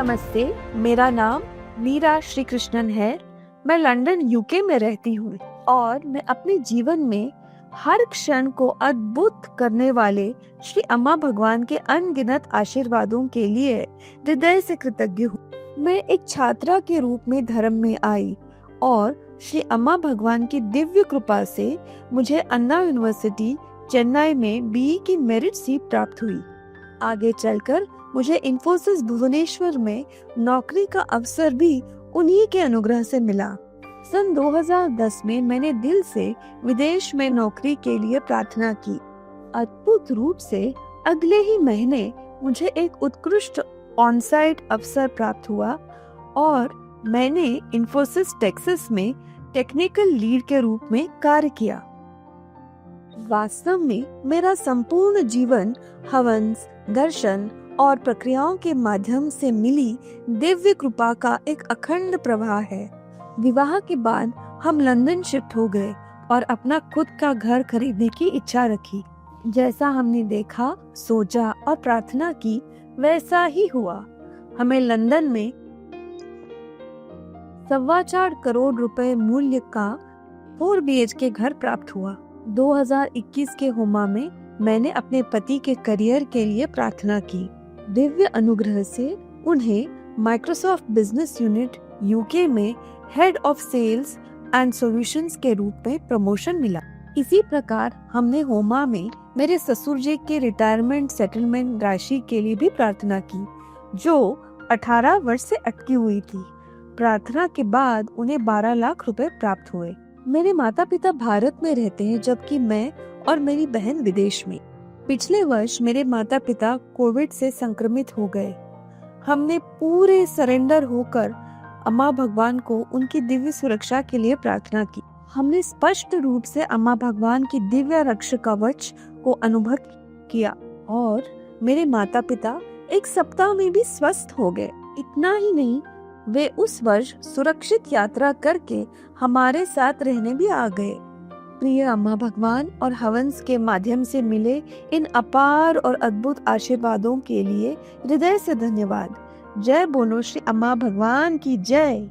नमस्ते, मेरा नाम मीरा श्री कृष्णन है। मैं लंदन यूके में रहती हूँ और मैं अपने जीवन में हर क्षण को अद्भुत करने वाले श्री अम्मा भगवान के अनगिनत आशीर्वादों के लिए हृदय से कृतज्ञ हूँ। मैं एक छात्रा के रूप में धर्म में आई और श्री अम्मा भगवान की दिव्य कृपा से मुझे अन्ना यूनिवर्सिटी चेन्नई में बीई की मेरिट सीट प्राप्त हुई। आगे चलकर मुझे इन्फोसिस भुवनेश्वर में नौकरी का अवसर भी उन्हीं के अनुग्रह से मिला। सन 2010 में मैंने दिल से विदेश में नौकरी के लिए प्रार्थना की। अद्भुत रूप से अगले ही महीने मुझे एक उत्कृष्ट ऑनसाइट अवसर प्राप्त हुआ और मैंने इन्फोसिस टेक्सास में टेक्निकल लीड के रूप में कार्य किया। वास्तव में मेरा संपूर्ण जीवन हवंस, दर्शन और प्रक्रियाओं के माध्यम से मिली दिव्य कृपा का एक अखंड प्रवाह है। विवाह के बाद हम लंदन शिफ्ट हो गए और अपना खुद का घर खरीदने की इच्छा रखी। जैसा हमने देखा, सोचा और प्रार्थना की, वैसा ही हुआ। हमें लंदन में 4.25 करोड़ रुपए मूल्य का 4 BHK घर प्राप्त हुआ। 2021 के होमा में मैंने अपने पति के करियर के लिए प्रार्थना की। दिव्य अनुग्रह से उन्हें माइक्रोसॉफ्ट बिजनेस यूनिट यूके में head of sales and solutions के रूप में प्रमोशन मिला। इसी प्रकार हमने होमा में मेरे ससुर जी के रिटायरमेंट सेटलमेंट राशि के लिए भी प्रार्थना की, जो 18 वर्ष से अटकी हुई थी। प्रार्थना के बाद उन्हें 12 लाख रुपए प्राप्त हुए। मेरे माता पिता भारत में रहते हैं जबकि मैं और मेरी बहन विदेश में। पिछले वर्ष मेरे माता पिता कोविड से संक्रमित हो गए। हमने पूरे सरेंडर होकर अम्मा भगवान को उनकी दिव्य सुरक्षा के लिए प्रार्थना की। हमने स्पष्ट रूप से अम्मा भगवान की दिव्य रक्षा कवच को अनुभव किया और मेरे माता पिता एक सप्ताह में भी स्वस्थ हो गए। इतना ही नहीं, वे उस वर्ष सुरक्षित यात्रा करके हमारे साथ रहने भी आ गए। प्रिय अम्मा भगवान और हवंस के माध्यम से मिले इन अपार और अद्भुत आशीर्वादों के लिए हृदय से धन्यवाद। जय बोलो श्री अम्मा भगवान की जय।